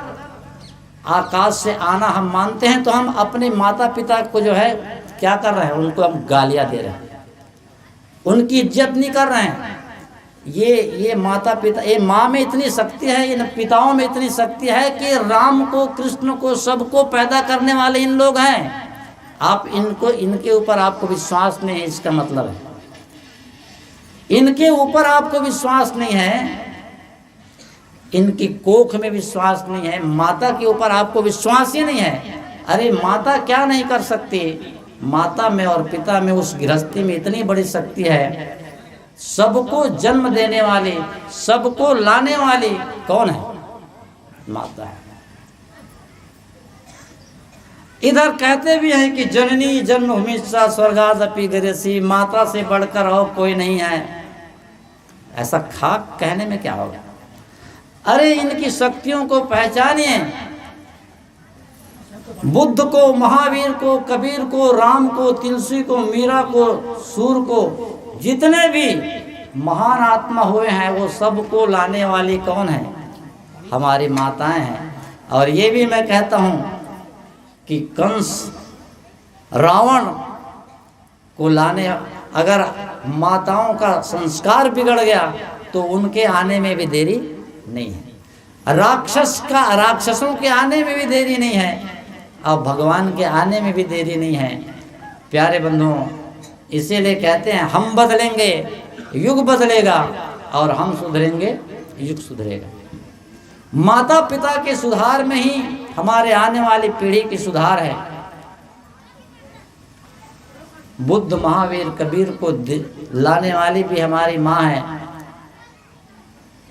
आकाश से आना हम मानते हैं तो हम अपने माता पिता को जो है क्या कर रहे हैं, उनको हम गालियां दे रहे हैं, उनकी इज्जत नहीं कर रहे हैं। ये माता पिता, ये माँ में इतनी शक्ति है, इन पिताओं में इतनी शक्ति है कि राम को, कृष्ण को, सबको पैदा करने वाले इन लोग हैं। आप इनके ऊपर आपको विश्वास नहीं है, इसका मतलब है इनके ऊपर आपको विश्वास नहीं है, इनकी कोख में विश्वास नहीं है, माता के ऊपर आपको विश्वास ही नहीं है। अरे माता क्या नहीं कर सकती, माता में और पिता में, उस गृहस्थी में इतनी बड़ी शक्ति है। सबको जन्म देने वाली, सबको लाने वाली कौन है? माता है। इधर कहते भी हैं कि जननी जन्मभूमि सा स्वर्गादपि गरीयसी, माता से बढ़कर और कोई नहीं है। ऐसा खाक कहने में क्या होगा? अरे इनकी शक्तियों को पहचानिए। बुद्ध को, महावीर को, कबीर को, राम को, तुलसी को, मीरा को, सूर को, जितने भी महान आत्मा हुए हैं वो सबको लाने वाली कौन है? हमारी माताएं हैं। और ये भी मैं कहता हूँ कि कंस, रावण को लाने, अगर माताओं का संस्कार बिगड़ गया तो उनके आने में भी देरी नहीं है। राक्षसों के आने में भी देरी नहीं है और भगवान के आने में भी देरी नहीं है। प्यारे बंधुओं, इसीलिए कहते हैं हम बदलेंगे युग बदलेगा और हम सुधरेंगे युग सुधरेगा। माता पिता के सुधार में ही हमारे आने वाली पीढ़ी की सुधार है। बुद्ध, महावीर, कबीर को लाने वाली भी हमारी माँ है।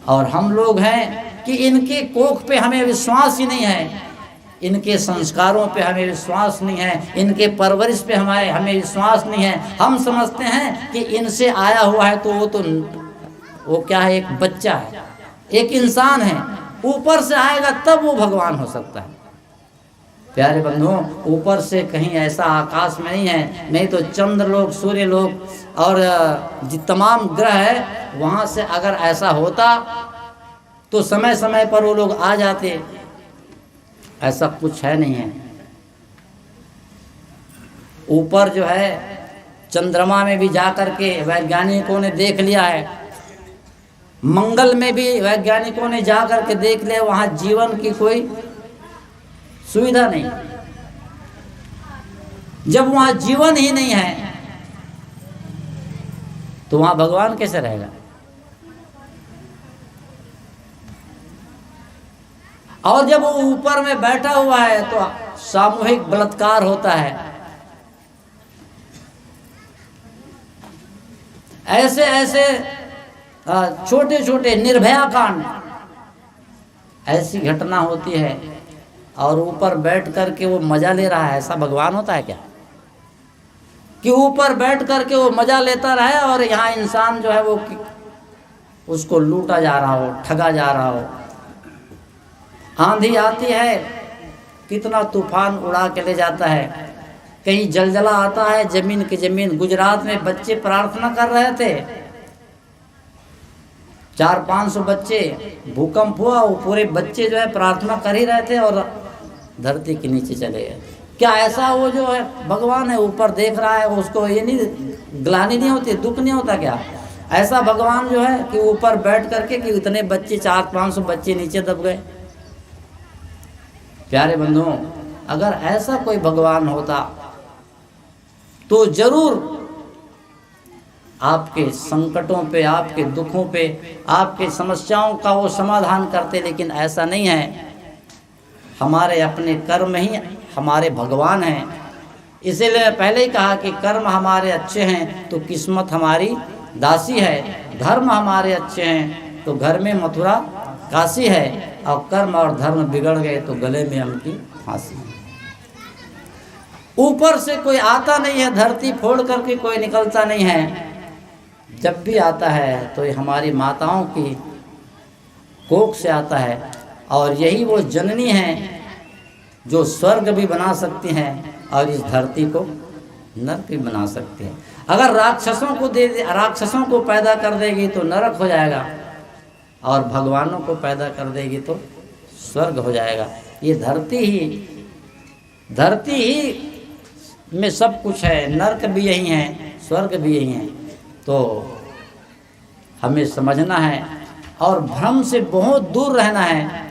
और हम लोग हैं कि इनके कोख पे हमें विश्वास ही नहीं है, इनके संस्कारों पे हमें विश्वास नहीं है, इनके परवरिश पे हमें विश्वास नहीं है। हम समझते हैं कि इनसे आया हुआ है तो वो क्या है, एक बच्चा है, एक इंसान है, ऊपर से आएगा तब वो भगवान हो सकता है। प्यारे बंधुओं, ऊपर से कहीं ऐसा आकाश में नहीं है, नहीं तो चंद्र लोग, सूर्य लोग और तमाम ग्रह है, वहाँ से अगर ऐसा होता तो समय समय पर वो लोग आ जाते। ऐसा कुछ है नहीं है। ऊपर जो है चंद्रमा में भी जाकर के वैज्ञानिकों ने देख लिया है, मंगल में भी वैज्ञानिकों ने जाकर के देख लिया, वहाँ जीवन की कोई सुविधा नहीं। जब वहाँ जीवन ही नहीं है तो वहाँ भगवान कैसे रहेगा? और जब वो ऊपर में बैठा हुआ है तो सामूहिक बलात्कार होता है। ऐसे ऐसे छोटे छोटे निर्भया कांड, ऐसी घटना होती है और ऊपर बैठ करके वो मजा ले रहा है। ऐसा भगवान होता है क्या कि ऊपर बैठ करके वो मजा लेता रहे और यहाँ इंसान जो है वो उसको लूटा जा रहा हो, ठगा जा रहा हो। आंधी आती है, कितना तूफान उड़ा के ले जाता है, कहीं जलजला आता है जमीन की जमीन। गुजरात में बच्चे प्रार्थना कर रहे थे, 400-500 बच्चे, भूकंप हुआ, वो पूरे बच्चे जो है प्रार्थना कर ही रहे थे और धरती के नीचे चले गए। क्या ऐसा वो जो है भगवान है ऊपर देख रहा है, उसको ये नहीं ग्लानि नहीं होती, दुख नहीं होता क्या? ऐसा भगवान जो है कि ऊपर बैठ करके कि इतने बच्चे, 400-500 बच्चे नीचे दब गए। प्यारे बंधुओं, अगर ऐसा कोई भगवान होता तो जरूर आपके संकटों पे, आपके दुखों पे, आपके समस्याओं का वो समाधान करते, लेकिन ऐसा नहीं है। हमारे अपने कर्म ही हमारे भगवान हैं। इसीलिए मैं पहले ही कहा कि कर्म हमारे अच्छे हैं तो किस्मत हमारी दासी है, धर्म हमारे अच्छे हैं तो घर में मथुरा काशी है, और कर्म और धर्म बिगड़ गए तो गले में उनकी फांसी। ऊपर से कोई आता नहीं है, धरती फोड़ करके कोई निकलता नहीं है। जब भी आता है तो ये हमारी माताओं की कोख से आता है, और यही वो जननी हैं जो स्वर्ग भी बना सकती हैं और इस धरती को नरक भी बना सकती हैं। अगर राक्षसों को राक्षसों को पैदा कर देगी तो नरक हो जाएगा, और भगवानों को पैदा कर देगी तो स्वर्ग हो जाएगा। ये धरती ही में सब कुछ है, नरक भी यही है, स्वर्ग भी यही है। तो हमें समझना है और भ्रम से बहुत दूर रहना है।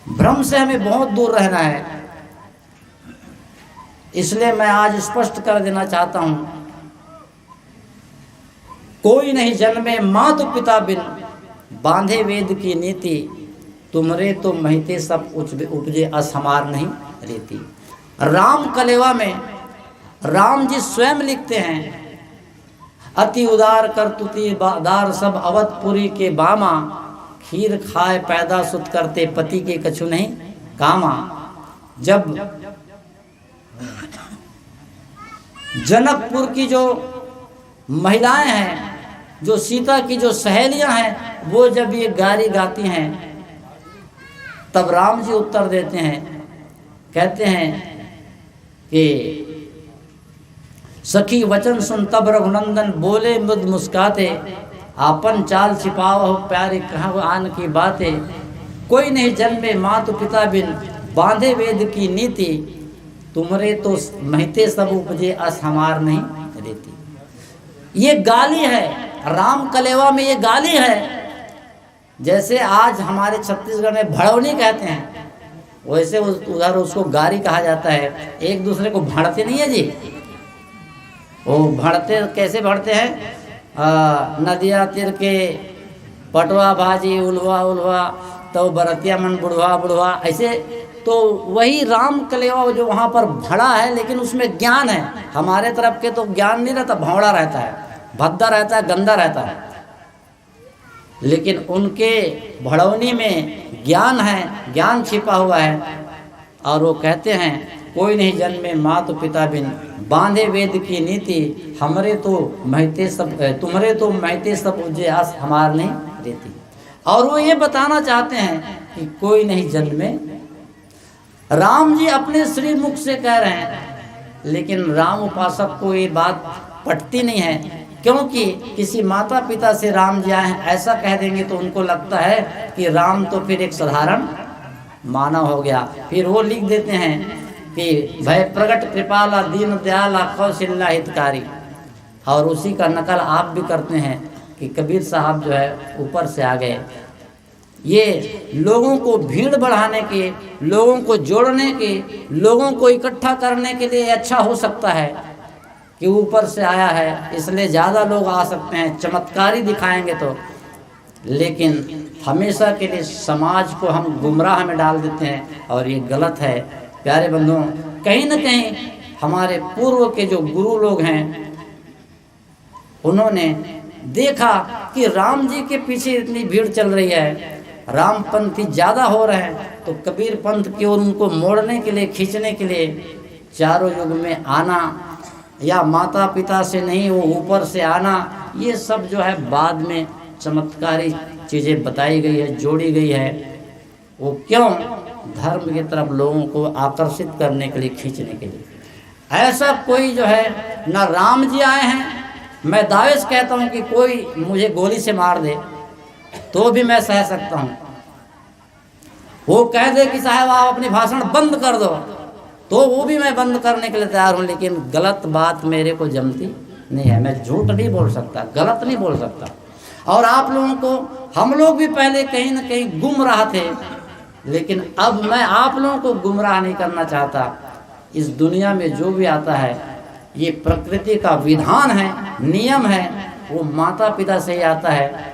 भ्रम से हमें बहुत दूर रहना है। इसलिए मैं आज स्पष्ट कर देना चाहता हूं, कोई नहीं जन्मे मातु पिता बिन, बांधे वेद की नीति, तुमरे तो महिते सब उपजे असमार नहीं रीति। राम कलेवा में राम जी स्वयं लिखते हैं, अति उदार करतुति दार सब अवधपुरी के बामा, खीर खाए पैदा सुत करते पति के कछु नहीं कामा। जब जनकपुर की जो महिलाएं हैं, जो सीता की जो सहेलियां हैं, वो जब ये गारी गाती हैं तब राम जी उत्तर देते हैं, कहते हैं कि सखी वचन सुन तब रघुनंदन बोले मृद मुस्काते, आपन चाल छिपाओ प्यारे कहाँ आन की बातें। कोई नहीं जन्मे मातु पिता बिन, बांधे वेद की नीति, तुमरे तो महिते सब उपजे अस हमार नहीं रीति। ये गाली है, राम कलेवा में ये गाली है। जैसे आज हमारे छत्तीसगढ़ में भड़ौनी कहते हैं, वैसे उधर उसको गारी कहा जाता है। एक दूसरे को भड़ते नहीं है जी, वो भड़ते कैसे भड़ते हैं, नदिया तिर के पटवा भाजी उलवा उलवा तो बरतिया मन बुढ़वा बुढ़वा, ऐसे तो वही राम कलेवा जो वहाँ पर भड़ा है, लेकिन उसमें ज्ञान है। हमारे तरफ के तो ज्ञान नहीं रहता, भौड़ा रहता है, भद्दा रहता है, गंदा रहता है, लेकिन उनके भड़ौनी में ज्ञान है, ज्ञान छिपा हुआ है। और वो कहते हैं कोई नहीं जन्मे माता पिता बिन, बांधे वेद की नीति, हमरे तो महते सब तुम्हारे तो महते सब उज्जे आस हमार नहीं देती। और वो ये बताना चाहते हैं कि कोई नहीं जन्मे। राम जी अपने श्री मुख से कह रहे हैं, लेकिन राम उपासक को ये बात पटती नहीं है, क्योंकि किसी माता पिता से राम जी आए हैं ऐसा कह देंगे तो उनको लगता है कि राम तो फिर एक साधारण मानव हो गया। फिर वो लिख देते हैं कि भय प्रगट कृपाला दीन दयाला कौशल्या हितकारी, और उसी का नकल आप भी करते हैं कि कबीर साहब जो है ऊपर से आ गए। ये लोगों को भीड़ बढ़ाने के, लोगों को जोड़ने के, लोगों को इकट्ठा करने के लिए अच्छा हो सकता है कि ऊपर से आया है, इसलिए ज़्यादा लोग आ सकते हैं, चमत्कारी दिखाएंगे तो। लेकिन हमेशा के लिए समाज को हम गुमराह में डाल देते हैं, और ये गलत है। प्यारे बंधुओं, कहीं न कहीं हमारे पूर्व के जो गुरु लोग हैं, उन्होंने देखा कि राम जी के पीछे इतनी भीड़ चल रही है, रामपंथी ज़्यादा हो रहे हैं, तो कबीर पंथ की ओर उनको मोड़ने के लिए, खींचने के लिए चारों युग में आना, या माता पिता से नहीं वो ऊपर से आना, ये सब जो है बाद में चमत्कारी चीज़ें बताई गई है, जोड़ी गई है। वो क्यों? धर्म की तरफ लोगों को आकर्षित करने के लिए, खींचने के लिए। ऐसा कोई जो है ना राम जी आए हैं। मैं दावे से कहता हूँ कि कोई मुझे गोली से मार दे तो भी मैं सह सकता हूँ। वो कह दे कि साहब आप अपनी भाषण बंद कर दो, तो वो भी मैं बंद करने के लिए तैयार हूँ, लेकिन गलत बात मेरे को जमती नहीं है। मैं झूठ नहीं बोल सकता, गलत नहीं बोल सकता। और आप लोगों को, हम लोग भी पहले कहीं ना कहीं गुमराह थे, लेकिन अब मैं आप लोगों को गुमराह नहीं करना चाहता। इस दुनिया में जो भी आता है ये प्रकृति का विधान है, नियम है, वो माता पिता से ही आता है।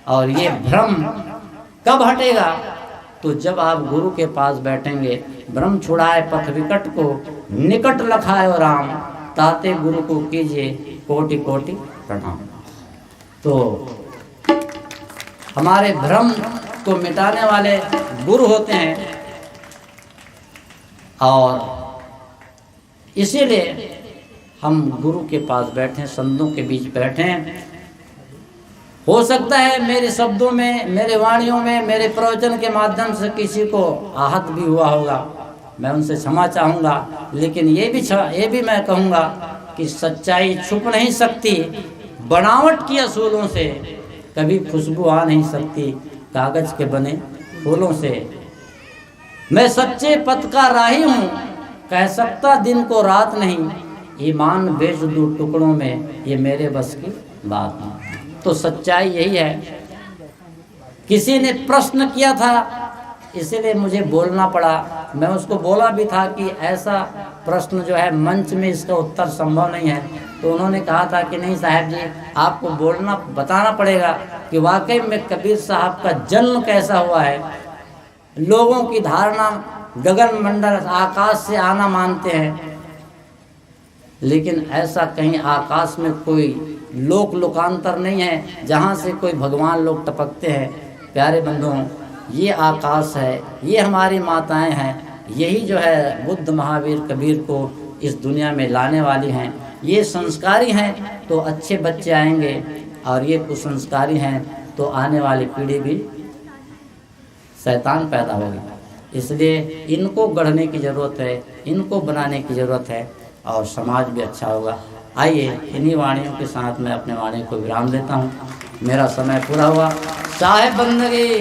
और ये भ्रम कब हटेगा? तो जब आप गुरु के पास बैठेंगे। भ्रम छुड़ाए पथ विकट को, निकट लखाए राम, ताते गुरु को कीजिए कोटि कोटि प्रणाम। तो हमारे भ्रम को मिटाने वाले गुरु होते हैं, और इसीलिए हम गुरु के पास बैठे, संतों के बीच बैठे। हो सकता है मेरे शब्दों में, मेरे वाणियों में, मेरे प्रवचन के माध्यम से किसी को आहत भी हुआ होगा, मैं उनसे क्षमा चाहूँगा। लेकिन ये भी मैं कहूँगा कि सच्चाई छुप नहीं सकती, बनावट की असूलों से कभी खुशबू आ नहीं सकती कागज के बने फूलों से। मैं सच्चे पथ का राही हूँ, कह सकता दिन को रात नहीं, ईमान बेच दूँ टुकड़ों में, ये मेरे बस की बात नहीं। तो सच्चाई यही है। किसी ने प्रश्न किया था, इसीलिए मुझे बोलना पड़ा। मैं उसको बोला भी था कि ऐसा प्रश्न जो है मंच में इसका उत्तर संभव नहीं है। तो उन्होंने कहा था कि नहीं साहब जी, आपको बोलना, बताना पड़ेगा कि वाकई में कबीर साहब का जन्म कैसा हुआ है। लोगों की धारणा गगन मंडल, आकाश से आना मानते हैं, लेकिन ऐसा कहीं आकाश में कोई लोक लोकांतर नहीं है जहाँ से कोई भगवान लोग टपकते हैं। प्यारे बंधुओं, ये आकाश है, ये हमारी माताएं हैं, यही जो है बुद्ध महावीर कबीर को इस दुनिया में लाने वाली हैं। ये संस्कारी हैं तो अच्छे बच्चे आएंगे, और ये कुसंस्कारी हैं तो आने वाली पीढ़ी भी शैतान पैदा होगी। इसलिए इनको गढ़ने की ज़रूरत है, इनको बनाने की ज़रूरत है, और समाज भी अच्छा होगा। आइए इन्हीं वाणियों के साथ मैं अपने वाणी को विराम देता हूँ। मेरा समय पूरा हुआ। साहेब बंदगी।